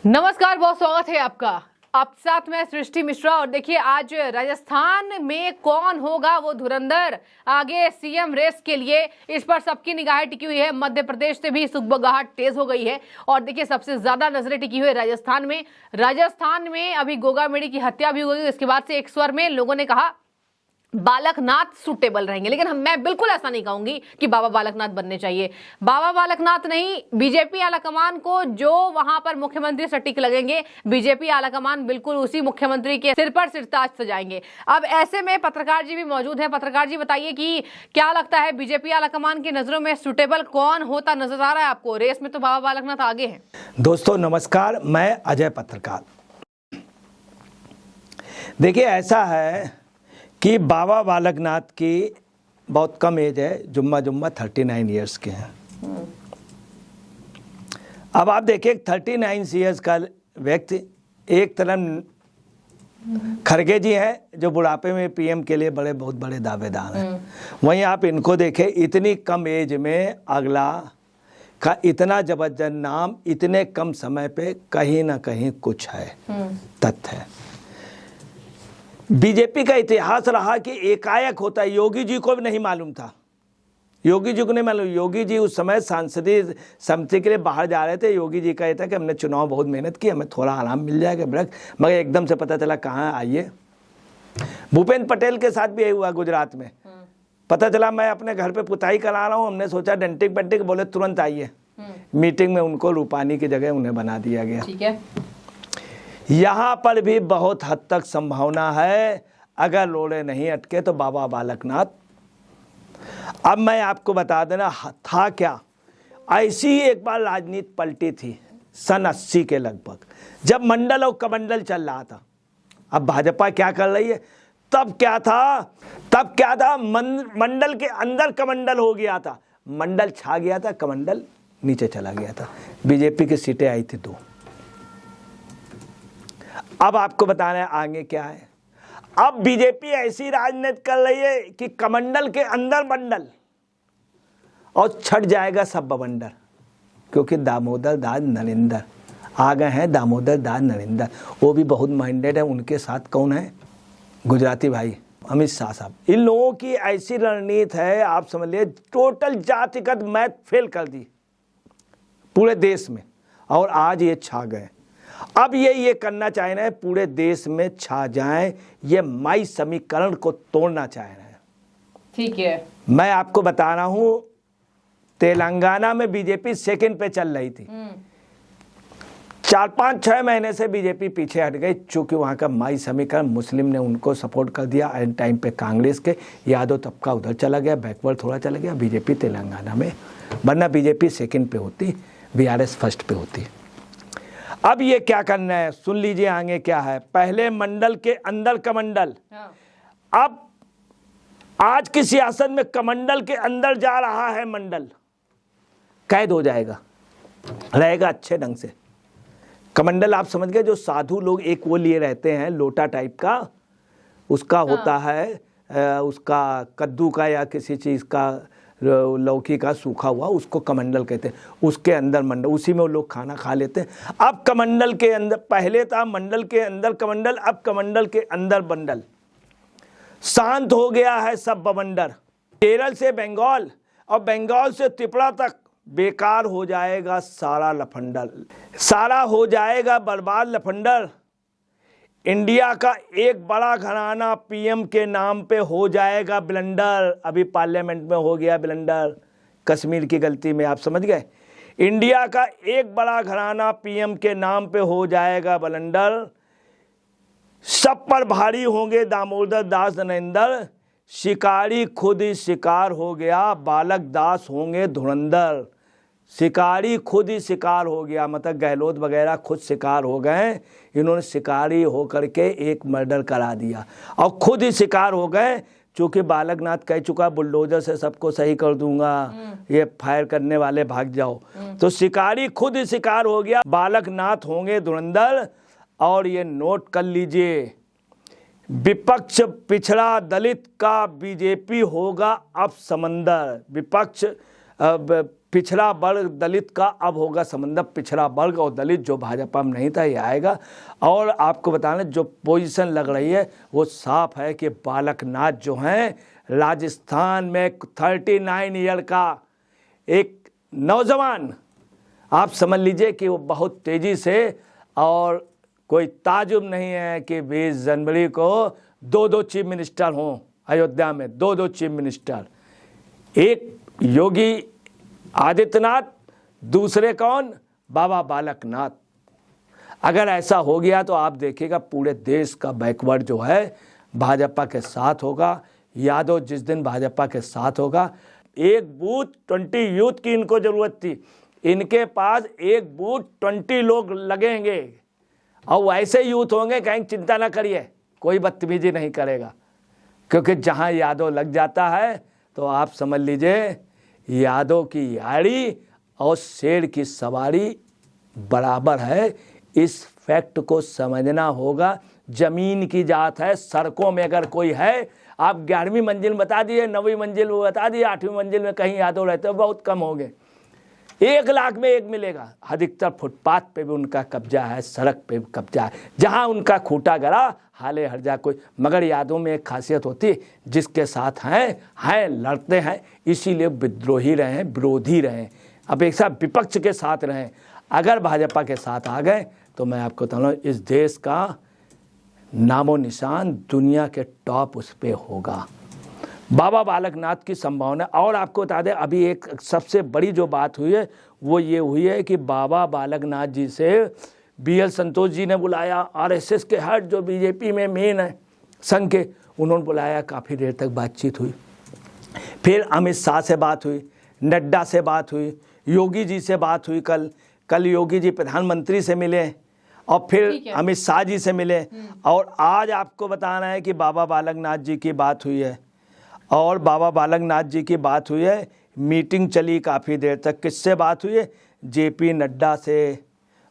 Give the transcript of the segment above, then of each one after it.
नमस्कार, बहुत स्वागत है आपका। आप साथ में सृष्टि मिश्रा। और देखिए, आज राजस्थान में कौन होगा वो धुरंधर आगे सीएम रेस के लिए, इस पर सबकी निगाहें टिकी हुई है। मध्य प्रदेश से भी सुगबुगाहट तेज हो गई है और देखिए सबसे ज्यादा नजरें टिकी हुई है राजस्थान में अभी गोगा मेडी की हत्या भी हुई। इसके बाद से एक स्वर में लोगों ने कहा बालकनाथ सूटेबल रहेंगे, लेकिन मैं बिल्कुल ऐसा नहीं कहूंगी कि बाबा बालकनाथ बनने चाहिए। बाबा बालकनाथ नहीं, बीजेपी आलाकमान को जो वहां पर मुख्यमंत्री सटीक लगेंगे, बीजेपी आलाकमान बिल्कुल उसी मुख्यमंत्री के सिर पर सिरताज सजाएंगे। अब ऐसे में पत्रकार जी भी मौजूद हैं। पत्रकार जी, बताइए कि क्या लगता है बीजेपी आलाकमान की नजरों में सूटेबल कौन होता नजर आ रहा है आपको? रेस में तो बाबा बालकनाथ आगे हैं। दोस्तों नमस्कार, मैं अजय पत्रकार। देखिए, ऐसा है कि बाबा बालकनाथ की बहुत कम एज है, जुम्मा 39 इयर्स के हैं। अब आप देखिए 39 इयर्स का व्यक्ति, एक तरफ खड़गे जी हैं जो बुढ़ापे में पीएम के लिए बहुत बड़े दावेदार हैं, वहीं आप इनको देखें, इतनी कम एज में अगला का इतना जबरदस्त नाम इतने कम समय पे कहीं ना कहीं कुछ है, तथ्य है। बीजेपी का इतिहास रहा कि एकाएक होता है। योगी जी को भी नहीं मालूम था, योगी जी को नहीं मालूम। योगी जी उस समय सांसदीय समिति के लिए बाहर जा रहे थे। योगी जी का ये था कि हमने चुनाव बहुत मेहनत की, हमें थोड़ा आराम मिल जाएगा ब्रेक, मगर एकदम से पता चला कहाँ आइए। भूपेंद्र पटेल के साथ भी यही हुआ गुजरात में। पता चला मैं अपने घर पे पुताई करा रहा हूँ, हमने सोचा डंटिक बंटिक, बोले तुरंत आइए। मीटिंग में उनको रूपानी की जगह उन्हें बना दिया गया। ठीक है, यहाँ पर भी बहुत हद तक संभावना है, अगर लोड़े नहीं अटके तो बाबा बालकनाथ। अब मैं आपको बता देना था क्या, ऐसी एक बार राजनीति पलटी थी सन 80 के लगभग, जब मंडल और कमंडल चल रहा था। अब भाजपा क्या कर रही है, तब क्या था, मंडल के अंदर कमंडल हो गया था, मंडल छा गया था, कमंडल नीचे चला गया था। बीजेपी की सीटें आई थी 2। अब आपको बताना है आगे क्या है। अब बीजेपी ऐसी राजनीति कर रही है कि कमंडल के अंदर मंडल और छट जाएगा सब बवंडर, क्योंकि दामोदर दास नरेंद्र आ गए हैं। दामोदर दास नरेंद्र वो भी बहुत माइंडेड है। उनके साथ कौन है? गुजराती भाई अमित शाह साहब। इन लोगों की ऐसी रणनीति है, आप समझ लीजिए टोटल जातिगत मैथ फेल कर दी पूरे देश में, और आज ये छा गए। अब ये करना चाह रहे हैं, पूरे देश में छा जाएं, ये माई समीकरण को तोड़ना चाह रहे हैं। ठीक है, मैं मैं आपको बता रहा हूं, तेलंगाना में बीजेपी सेकंड पे चल रही थी। 4-5-6 महीने से बीजेपी पीछे हट गई, चूंकि वहां का माई समीकरण मुस्लिम ने उनको सपोर्ट कर दिया। एंड टाइम पे कांग्रेस के यादव तबका उधर चला गया, बैकवर्ड थोड़ा चला गया, बीजेपी तेलंगाना में। वरना बीजेपी सेकंड पे होती, बीआरएस फर्स्ट पे होती। अब ये क्या करना है, सुन लीजिए आगे क्या है। पहले मंडल के अंदर कमंडल, अब आज की सियासत में कमंडल के अंदर जा रहा है मंडल, कैद हो जाएगा, रहेगा अच्छे ढंग से। कमंडल आप समझ गए, जो साधु लोग एक वो लिए रहते हैं लोटा टाइप का, उसका होता है उसका कद्दू का या किसी चीज़ का, लौकी का सूखा हुआ, उसको कमंडल कहते हैं। उसके अंदर मंडल, उसी में वो लोग खाना खा लेते हैं। अब कमंडल के अंदर, पहले था मंडल के अंदर कमंडल, अब कमंडल के अंदर बंडल। शांत हो गया है सब बवंडर। केरल से बंगाल और बंगाल से त्रिपुरा तक बेकार हो जाएगा सारा लफंडर, सारा हो जाएगा बर्बाद लफंडर। इंडिया का एक बड़ा घराना पीएम के नाम पे हो जाएगा ब्लंडर। अभी पार्लियामेंट में हो गया ब्लंडर कश्मीर की गलती में, आप समझ गए। इंडिया का एक बड़ा घराना पीएम के नाम पे हो जाएगा ब्लंडर। सब पर भारी होंगे दामोदर दास नरेंद्र। शिकारी खुद ही शिकार हो गया, बालक दास होंगे धुरंधर। शिकारी खुद ही शिकार हो गया, मतलब गहलोत वगैरह खुद शिकार हो गए। इन्होंने शिकारी होकर के एक मर्डर करा दिया और खुद ही शिकार हो गए। चूंकि बालकनाथ कह चुका बुलडोजर से सबको सही कर दूंगा, ये फायर करने वाले भाग जाओ, तो शिकारी खुद ही शिकार हो गया। बालकनाथ होंगे धुरंधर। और ये नोट कर लीजिए, विपक्ष पिछड़ा दलित का बीजेपी होगा अब समंदर। विपक्ष पिछड़ा वर्ग दलित का अब होगा समंदर, पिछड़ा वर्ग और दलित जो भाजपा में नहीं था ये आएगा। और आपको बताना जो पोजीशन लग रही है वो साफ है कि बालकनाथ जो हैं राजस्थान में 39 ईयर का एक नौजवान, आप समझ लीजिए कि वो बहुत तेज़ी से, और कोई ताजुब नहीं है कि 20 जनवरी को 2 चीफ मिनिस्टर हों अयोध्या में, 2 चीफ मिनिस्टर, एक योगी आदित्यनाथ, दूसरे कौन, बाबा बालकनाथ। अगर ऐसा हो गया तो आप देखिएगा पूरे देश का बैकवर्ड जो है भाजपा के साथ होगा। यादव जिस दिन भाजपा के साथ होगा, एक बूथ 20 यूथ की इनको जरूरत थी, इनके पास एक बूथ 20 लोग लगेंगे और वैसे यूथ होंगे, कहीं चिंता ना करिए कोई बदतमीजी नहीं करेगा, क्योंकि जहां यादव लग जाता है तो आप समझ लीजिए यादव की यारी और शेर की सवारी बराबर है। इस फैक्ट को समझना होगा। जमीन की जात है, सड़कों में अगर कोई है, आप 11वीं मंजिल बता दिए, 9वीं मंजिल वो बता दिए, 8वीं मंजिल में कहीं यादव रहते हो, बहुत कम होंगे, 1 लाख में एक मिलेगा। अधिकतर फुटपाथ पे भी उनका कब्जा है, सड़क पे भी कब्जा है, जहां उनका खूंटा गड़ा हाले हर जा कोई। मगर यादों में एक खासियत होती है, जिसके साथ हैं लड़ते हैं, इसीलिए विद्रोही रहे, विरोधी रहे, अपेक्षा विपक्ष के साथ रहें। अगर भाजपा के साथ आ गए तो मैं आपको बताऊँ इस देश का नामो निशान दुनिया के टॉप उस पे होगा। बाबा बालकनाथ की संभावना। और आपको बता दें अभी एक सबसे बड़ी जो बात हुई है वो ये हुई है कि बाबा बालकनाथ जी से BL संतोष जी ने बुलाया, RSS के हेड जो बीजेपी में मेन है संघ के, उन्होंने बुलाया, काफ़ी देर तक बातचीत हुई। फिर अमित शाह से बात हुई, नड्डा से बात हुई, योगी जी से बात हुई, कल योगी जी प्रधानमंत्री से मिले और फिर अमित शाह जी से मिले, और आज आपको बताना है कि बाबा बालकनाथ जी की बात हुई है। और बाबा बालकनाथ जी की बात हुई है, मीटिंग चली काफ़ी देर तक। किससे बात हुई है? JP नड्डा से।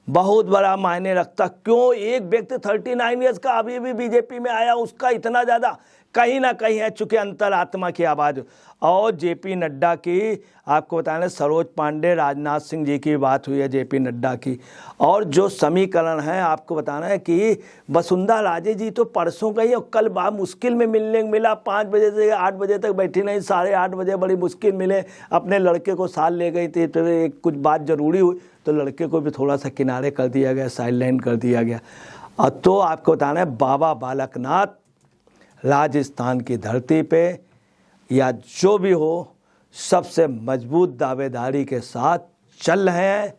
बहुत बड़ा मायने रखता, क्यों एक व्यक्ति 39 ईयर्स का अभी भी बीजेपी में आया, उसका इतना ज़्यादा कहीं ना कहीं है, चूँकि अंतरात्मा की आवाज़। और JP नड्डा की आपको बताना, सरोज पांडे, राजनाथ सिंह जी की बात हुई है JP नड्डा की। और जो समीकरण है आपको बताना है कि वसुंधरा राजे जी तो परसों गई और कल बा मुश्किल में मिला, 5 बजे से 8 बजे तक बैठी नहीं, 8:30 बजे बड़ी मुश्किल मिले, अपने लड़के को साथ ले गई थी, तो एक कुछ बात ज़रूरी हुई तो लड़के को भी थोड़ा सा किनारे कर दिया गया, साइडलाइन कर दिया गया। और तो आपको बताना है बाबा बालकनाथ राजस्थान की धरती पे या जो भी हो सबसे मजबूत दावेदारी के साथ चल रहे हैं।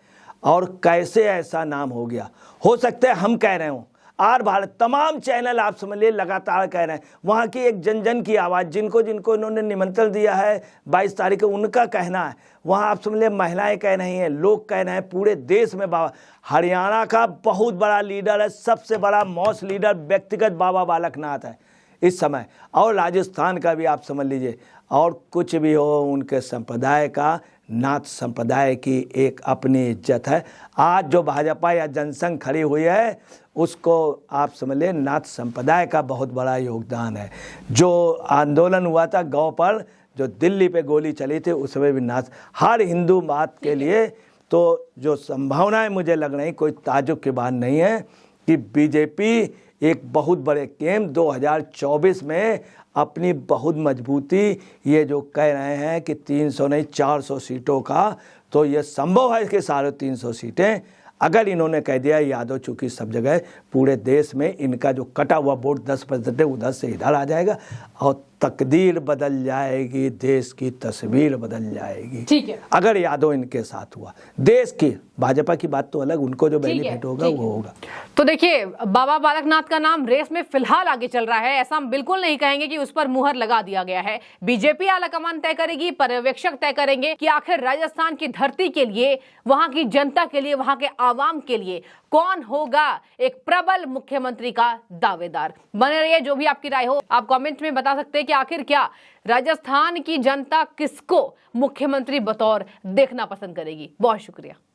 और कैसे ऐसा नाम हो गया, हो सकता है हम कह रहे हों, आर भारत तमाम चैनल आप समझ लिए लगातार कह रहे हैं, वहाँ की एक जन जन की आवाज़, जिनको जिनको इन्होंने निमंत्रण दिया है 22 तारीख को, उनका कहना है, वहाँ आप समझ लिए महिलाएं कह रही हैं, लोग कह रहे हैं, पूरे देश में बाबा, हरियाणा का बहुत बड़ा लीडर है, सबसे बड़ा मोस्ट लीडर व्यक्तिगत बाबा बालकनाथ है इस समय। और राजस्थान का भी आप समझ लीजिए, और कुछ भी हो उनके संप्रदाय का, नाथ संप्रदाय की एक अपनी इज्जत है। आज जो भाजपा या जनसंघ खड़ी हुई है उसको आप समझ लें नाथ संप्रदाय का बहुत बड़ा योगदान है। जो आंदोलन हुआ था गौ पर, जो दिल्ली पे गोली चली थी, उसमें भी नाथ, हर हिंदू बात के लिए तो जो संभावनाएं मुझे लग रही, कोई ताजुब की बात नहीं है कि बीजेपी एक बहुत बड़े गेम 2024 में अपनी बहुत मजबूती, ये जो कह रहे हैं कि 300 नहीं 400 सीटों का, तो ये संभव है कि 350 सीटें अगर इन्होंने कह दिया। यादव चूँकि सब जगह पूरे देश में इनका जो कटा हुआ वोट 10% है, उधर से इधर आ जाएगा और तकदीर बदल जाएगी, देश की तस्वीर बदल जाएगी। ठीक है, अगर यादव इनके साथ हुआ। देश की भाजपा की बात तो अलग, उनको जो बेनिफिट होगा वो होगा। तो देखिए बाबा बालकनाथ का नाम रेस में फिलहाल आगे चल रहा है, ऐसा हम बिल्कुल नहीं कहेंगे कि उस पर मुहर लगा दिया गया है। बीजेपी आलाकमान तय करेगी, पर्यवेक्षक तय करेंगे कि आखिर राजस्थान की धरती के लिए, वहां की जनता के लिए, वहां के आवाम के लिए कौन होगा एक प्रबल मुख्यमंत्री का दावेदार। बने रहिए, जो भी आपकी राय हो आप कमेंट में बता सकते हैं कि आखिर क्या राजस्थान की जनता किसको मुख्यमंत्री बतौर देखना पसंद करेगी। बहुत शुक्रिया।